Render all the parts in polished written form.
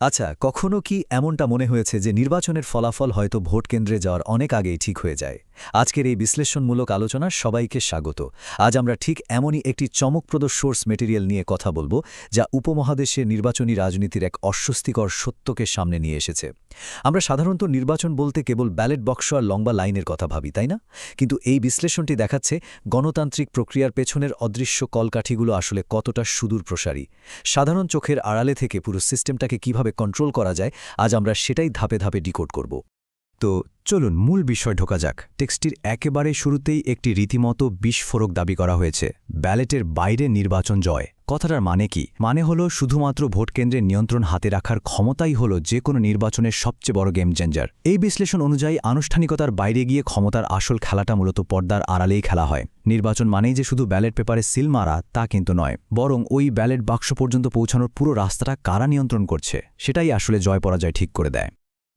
আচ্ছা, কখনো কি এমনটা মনে হয়েছে যে নির্বাচনের ফলাফল হয়তো ভোট কেন্দ্রে যাওয়ার অনেক আগেই ঠিক হয়ে যায়? আজকের এই বিশ্লেষণমূলক আলোচনা সবাইকে স্বাগত। আজ আমরা ঠিক এমনই একটি চমকপ্রদ সোর্স মেটেরিয়াল নিয়ে কথা বলবো, যা উপমহাদেশে নির্বাচনী রাজনীতির এক অস্বস্তিকর সত্যকে সামনে নিয়ে এসেছে। আমরা সাধারণত নির্বাচন বলতে কেবল ব্যালট বক্স আর লম্বা লাইনের কথা ভাবি, তাই না? কিন্তু এই বিশ্লেষণটি দেখাচ্ছে গণতান্ত্রিক প্রক্রিয়ার পেছনের অদৃশ্য কলকাঠিগুলো আসলে কতটা সুদূর প্রসারী। সাধারণ চোখের আড়ালে থেকে পুরো সিস্টেমটাকে কিভাবে কন্ট্রোল করা যায়, আজ আমরা সেটাই ধাপে ধাপে ডিকোড করব। তো চলুন মূল বিষয় ঢোকা যাক। টেক্সটির একেবারে শুরুতেই একটি রীতিমতো বিস্ফোরক দাবি করা হয়েছে, ব্যালেটের বাইরে নির্বাচন জয়। কথাটার মানে কি? মানে হলো শুধুমাত্র ভোট কেন্দ্রের নিয়ন্ত্রণ হাতে রাখার ক্ষমতাই হলো যে কোনো নির্বাচনের সবচেয়ে বড় গেম চেঞ্জার। এই বিশ্লেষণ অনুযায়ী আনুষ্ঠানিকতার বাইরে গিয়ে ক্ষমতার আসল খেলাটা মূলত পর্দার আড়ালেই খেলা হয়। নির্বাচন মানেই যে শুধু ব্যালট পেপারে সিল মারা, তা কিন্তু নয়, বরং ওই ব্যালট বাক্স পর্যন্ত পৌঁছানোর পুরো রাস্তাটা কারা নিয়ন্ত্রণ করছে, সেটাই আসলে জয় পরাজয় ঠিক করে দেয়।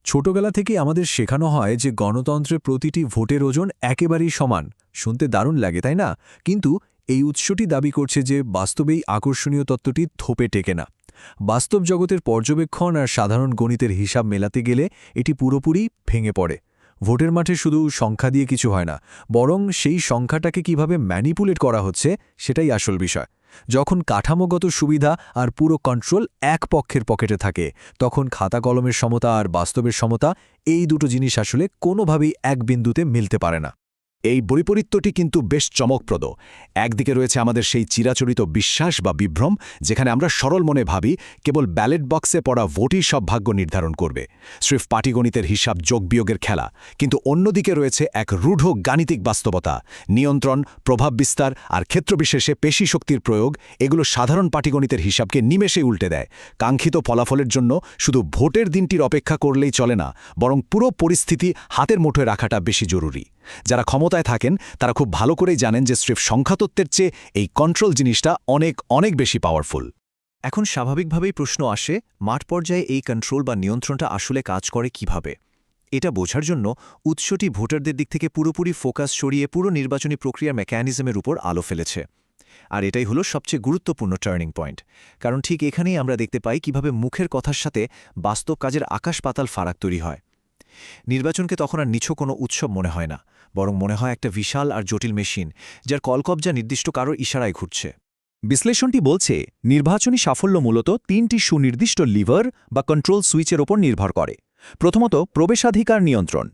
ছোটবেলা থেকে আমাদের শেখানো হয় যে গণতন্ত্রে প্রতিটি ভোটের ওজন একেবারেই সমান। শুনতে দারুণ লাগে, তাই না? কিন্তু এই উৎসটি দাবি করছে যে বাস্তবেই আকর্ষণীয় তত্ত্বটি থোপে টেকে না। বাস্তব জগতের পর্যবেক্ষণ আর সাধারণ গণিতের হিসাব মেলাতে গেলে এটি পুরোপুরি ভেঙে পড়ে। ভোটের মাঠে শুধু সংখ্যা দিয়ে কিছু হয় না, বরং সেই সংখ্যাটাকে কিভাবে ম্যানিপুলেট করা হচ্ছে সেটাই আসল বিষয়। যখন কাঠামোগত সুবিধা আর পুরো কন্ট্রোল এক পক্ষের পকেটে থাকে, তখন খাতা কলমের সমতা আর বাস্তবের সমতা, এই দুটো জিনিস আসলে কোনোভাবেই এক বিন্দুতে মিলতে পারে না। এই বৈপরীত্যটি কিন্তু বেশ চমকপ্রদ। একদিকে রয়েছে আমাদের সেই চিরাচরিত বিশ্বাস বা বিভ্রম, যেখানে আমরা সরল মনে ভাবি কেবল ব্যালট বক্সে পড়া ভোটই সব ভাগ্য নির্ধারণ করবে, স্রেফ পাটিগণিতের হিসাব যোগ বিয়োগের খেলা। কিন্তু অন্যদিকে রয়েছে এক রূঢ় গাণিতিক বাস্তবতা। নিয়ন্ত্রণ, প্রভাব বিস্তার আর ক্ষেত্রবিশেষে পেশি শক্তির প্রয়োগ, এগুলো সাধারণ পাটিগণিতের হিসাবকে নিমেষেই উল্টে দেয়। কাঙ্ক্ষিত ফলাফলের জন্য শুধু ভোটের দিনটির অপেক্ষা করলেই চলে না, বরং পুরো পরিস্থিতি হাতের মুঠোয় রাখাটা বেশি জরুরি। যারা ক্ষমতায় থাকেন তারা খুব ভালো করেই জানেন যে স্রেফ সংখ্যাতত্ত্বের চেয়ে এই কন্ট্রোল জিনিসটা অনেক অনেক বেশি পাওয়ারফুল। এখন স্বাভাবিকভাবেই প্রশ্ন আসে, মাঠ পর্যায়ে এই কন্ট্রোল বা নিয়ন্ত্রণটা আসলে কাজ করে কিভাবে? এটা বোঝার জন্য উৎসটি ভোটারদের দিক থেকে পুরোপুরি ফোকাস সরিয়ে পুরো নির্বাচনী প্রক্রিয়ার মেকানিজমের উপর আলো ফেলেছে। আর এটাই হলো সবচেয়ে গুরুত্বপূর্ণ টার্নিং পয়েন্ট, কারণ ঠিক এখানেই আমরা দেখতে পাই কিভাবে মুখের কথার সাথে বাস্তব কাজের আকাশ পাতাল ফারাক তৈরি হয়। নির্বাচনকে তখন আর নিছক কোনো উৎসব মনে হয় না, বরং মনে হয় একটা বিশাল আর জটিল মেশিন, যার কলকবজা নির্দিষ্ট কারোর ইশারায় ঘুরছে। বিশ্লেষণটি বলছে নির্বাচনী সাফল্য মূলত তিনটি সুনির্দিষ্ট লিভার বা কন্ট্রোল সুইচের ওপর নির্ভর করে। প্রথমত, প্রবেশাধিকার নিয়ন্ত্রণ,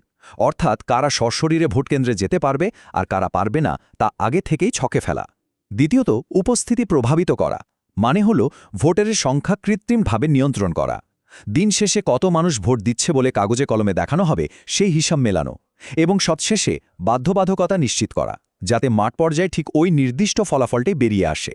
অর্থাৎ কারা সশরীরে ভোটকেন্দ্রে যেতে পারবে আর কারা পারবে না তা আগে থেকেই ছকে ফেলা। দ্বিতীয়ত, উপস্থিতি প্রভাবিত করা, মানে হল ভোটারের সংখ্যা কৃত্রিমভাবে নিয়ন্ত্রণ করা। দিন শেষে কত মানুষ ভোট দিচ্ছে বলে কাগজে কলমে দেখানো হবে সেই হিসাব মেলানো। এবং সবশেষে বাধ্যবাধকতা নিশ্চিত করা, যাতে মাঠ পর্যায়ে ঠিক ওই নির্দিষ্ট ফলাফলটাই বেরিয়ে আসে।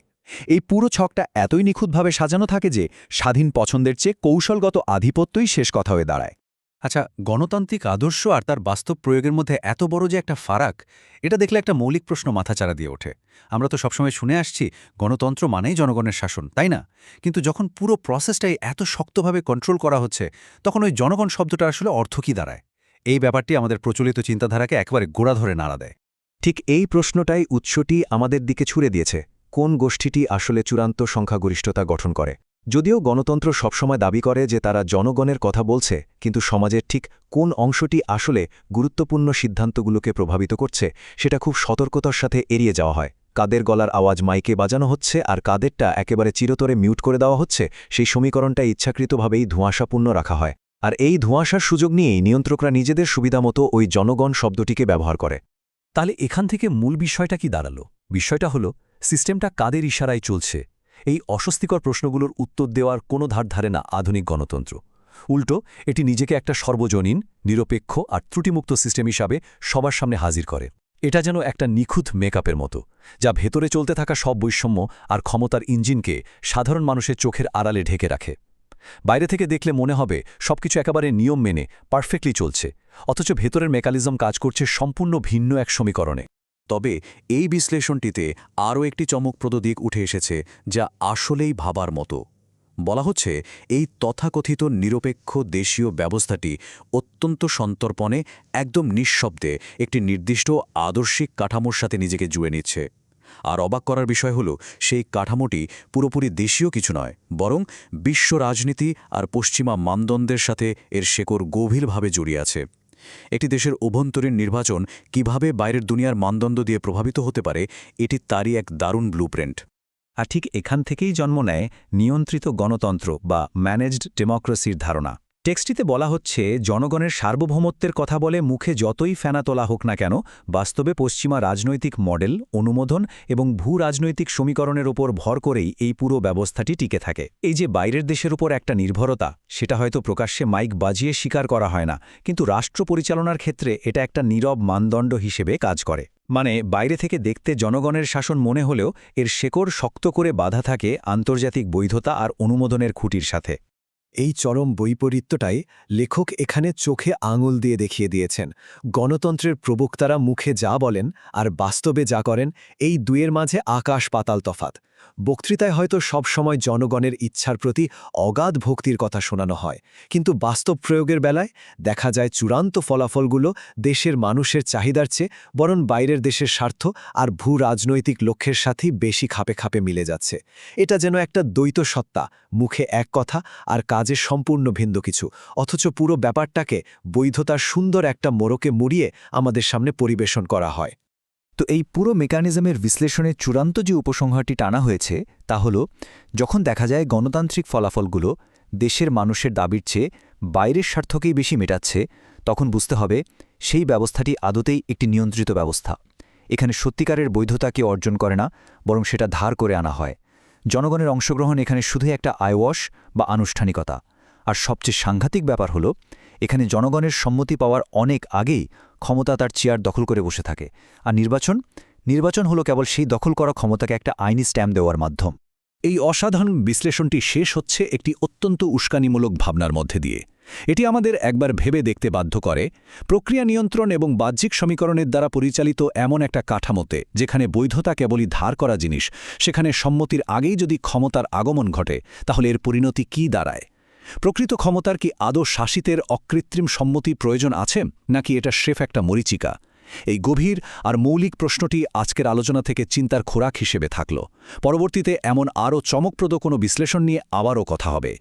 এই পুরো ছকটা এতই নিখুঁতভাবে সাজানো থাকে যে স্বাধীন পছন্দের চেয়ে কৌশলগত আধিপত্যই শেষ কথা হয়ে দাঁড়ায়। আচ্ছা, গণতান্ত্রিক আদর্শ আর তার বাস্তব প্রয়োগের মধ্যে এত বড় যে একটা ফারাক, এটা দেখলে একটা মৌলিক প্রশ্ন মাথাচাড়া দিয়ে ওঠে। আমরা তো সবসময় শুনে আসছি গণতন্ত্র মানেই জনগণের শাসন, তাই না? কিন্তু যখন পুরো প্রসেসটাই এত শক্তভাবে কন্ট্রোল করা হচ্ছে, তখন ওই জনগণ শব্দটা আসলে অর্থ কী দাঁড়ায়? এই ব্যাপারটি আমাদের প্রচলিত চিন্তাধারাকে একেবারে গোড়া ধরে নাড়া দেয়। ঠিক এই প্রশ্নটাই উৎসটি আমাদের দিকে ছুড়ে দিয়েছে, কোন গোষ্ঠীটি আসলে চূড়ান্ত সংখ্যাগরিষ্ঠতা গঠন করে। যদিও গণতন্ত্র সবসময় দাবি করে যে তারা জনগণের কথা বলছে, কিন্তু সমাজের ঠিক কোন অংশটি আসলে গুরুত্বপূর্ণ সিদ্ধান্তগুলোকে প্রভাবিত করছে, সেটা খুব সতর্কতার সাথে এড়িয়ে যাওয়া হয়। কাদের গলার আওয়াজ মাইকে বাজানো হচ্ছে আর কাদেরটা একেবারে চিরতরে মিউট করে দেওয়া হচ্ছে, সেই সমীকরণটা ইচ্ছাকৃতভাবেই ধোঁয়াশাপূর্ণ রাখা হয়। আর এই ধোঁয়াশার সুযোগ নিয়েই নিয়ন্ত্রকরা নিজেদের সুবিধামতো ওই জনগণ শব্দটিকে ব্যবহার করে। তাহলে এখান থেকে মূল বিষয়টা কি দাঁড়ালো? বিষয়টা হলো সিস্টেমটা কাদের ইশারায় চলছে। এই অস্বস্তিকর প্রশ্নগুলোর উত্তর দেওয়ার কোনো ধার ধারে না আধুনিক গণতন্ত্র। উল্টো, এটি নিজেকে একটা সর্বজনীন, নিরপেক্ষ আর ত্রুটিমুক্ত সিস্টেম হিসাবে সবার সামনে হাজির করে। এটা যেন একটা নিখুঁত মেকআপের মতো, যা ভেতরে চলতে থাকা সব বৈষম্য আর ক্ষমতার ইঞ্জিনকে সাধারণ মানুষের চোখের আড়ালে ঢেকে রাখে। বাইরে থেকে দেখলে মনে হবে সবকিছু একেবারে নিয়ম মেনে পারফেক্টলি চলছে, অথচ ভেতরের মেকানিজম কাজ করছে সম্পূর্ণ ভিন্ন এক সমীকরণে। তবে এই বিশ্লেষণটিতে আরও একটি চমকপ্রদ দিক উঠে এসেছে, যা আসলেই ভাবার মতো। বলা হচ্ছে এই তথাকথিত নিরপেক্ষ দেশীয় ব্যবস্থাটি অত্যন্ত সন্তর্পণে, একদম নিঃশব্দে একটি নির্দিষ্ট আদর্শিক কাঠামোর সাথে নিজেকে জুড়ে নিচ্ছে। আর অবাক করার বিষয় হল সেই কাঠামোটি পুরোপুরি দেশীয় কিছু নয়, বরং বিশ্ব রাজনীতি আর পশ্চিমা মানদণ্ডের সাথে এর শেকড় গভীরভাবে জড়িয়ে আছে। একটি দেশের অভ্যন্তরীণ নির্বাচন কিভাবে বাইরের দুনিয়ার মানদণ্ড দিয়ে প্রভাবিত হতে পারে, এটি তারই এক দারুণ ব্লুপ্রিন্ট। আর ঠিক এখান থেকেই জন্ম নেয় নিয়ন্ত্রিত গণতন্ত্র বা ম্যানেজড ডেমোক্রেসির ধারণা। টেক্সটিতে বলা হচ্ছে জনগণের সার্বভৌমত্বের কথা বলে মুখে যতই ফেনা তোলা হোক না কেন, বাস্তবে পশ্চিমা রাজনৈতিক মডেল, অনুমোদন এবং ভূ রাজনৈতিক সমীকরণের ওপর ভর করেই এই পুরো ব্যবস্থাটি টিকে থাকে। এই যে বাইরের দেশের উপর একটা নির্ভরতা, সেটা হয়তো প্রকাশ্যে মাইক বাজিয়ে স্বীকার করা হয় না, কিন্তু রাষ্ট্র পরিচালনার ক্ষেত্রে এটা একটা নীরব মানদণ্ড হিসেবে কাজ করে। মানে বাইরে থেকে দেখতে জনগণের শাসন মনে হলেও এর শেকড় শক্ত করে বাঁধা থাকে আন্তর্জাতিক বৈধতা আর অনুমোদনের খুঁটির সাথে। এই চরম বৈপরীত্যটাই লেখক এখানে চোখে আঙুল দিয়ে দেখিয়ে দিয়েছেন। গণতন্ত্রের প্রবক্তারা মুখে যা বলেন আর বাস্তবে যা করেন, এই দুয়ের মাঝে আকাশ পাতাল তফাত। বক্তৃতায় হয়তো সবসময় জনগণের ইচ্ছার প্রতি অগাধ ভক্তির কথা শোনানো হয়, কিন্তু বাস্তব প্রয়োগের বেলায় দেখা যায় চূড়ান্ত ফলাফলগুলো দেশের মানুষের চাহিদার চেয়ে বরং বাইরের দেশের স্বার্থ আর ভূ রাজনৈতিক লক্ষ্যের সাথেই বেশি খাপে খাপে মিলে যাচ্ছে। এটা যেন একটা দ্বৈত সত্তা, মুখে এক কথা আর কাজে সম্পূর্ণ ভিন্ন কিছু, অথচ পুরো ব্যাপারটাকে বৈধতার সুন্দর একটা মোড়কে মুড়িয়ে আমাদের সামনে পরিবেশন করা হয়। তো এই পুরো মেকানিজমের বিশ্লেষণের চূড়ান্ত যে উপসংহারটি টানা হয়েছে তা হল, যখন দেখা যায় গণতান্ত্রিক ফলাফলগুলো দেশের মানুষের দাবির চেয়ে বাইরের স্বার্থকেই বেশি মেটাচ্ছে, তখন বুঝতে হবে সেই ব্যবস্থাটি আদতেই একটি নিয়ন্ত্রিত ব্যবস্থা। এখানে সত্যিকারের বৈধতাকে অর্জন করে না, বরং সেটা ধার করে আনা হয়। জনগণের অংশগ্রহণ এখানে শুধুই একটা আইওয়াশ বা আনুষ্ঠানিকতা। আর সবচেয়ে সাংঘাতিক ব্যাপার হলো, এখানে জনগণের সম্মতি পাওয়ার অনেক আগেই ক্ষমতা তার চেয়ার দখল করে বসে থাকে। আর নির্বাচন হলো কেবল সেই দখল করা ক্ষমতাকে একটা আইনি স্ট্যাম্প দেওয়ার মাধ্যম। এই অসাধারণ বিশ্লেষণটি শেষ হচ্ছে একটি অত্যন্ত উস্কানিমূলক ভাবনার মধ্যে দিয়ে। এটি আমাদের একবার ভেবে দেখতে বাধ্য করে, প্রক্রিয়া নিয়ন্ত্রণ এবং বাহ্যিক সমীকরণের দ্বারা পরিচালিত এমন একটা কাঠামোতে, যেখানে বৈধতা কেবলই ধার করা জিনিস, সেখানে সম্মতির আগেই যদি ক্ষমতার আগমন ঘটে, তাহলে এর পরিণতি কী দাঁড়ায়? প্রকৃত ক্ষমতার কি আদৌ শাসিতের অকৃত্রিম সম্মতি প্রয়োজন আছে, নাকি এটা স্রেফ একটা মরীচিকা? এই গভীর আর মৌলিক প্রশ্নটি আজকের আলোচনা থেকে চিন্তার খোরাক হিসেবে থাকল। পরবর্তীতে এমন আরও চমকপ্রদ কোনো বিশ্লেষণ নিয়ে আবারও কথা হবে।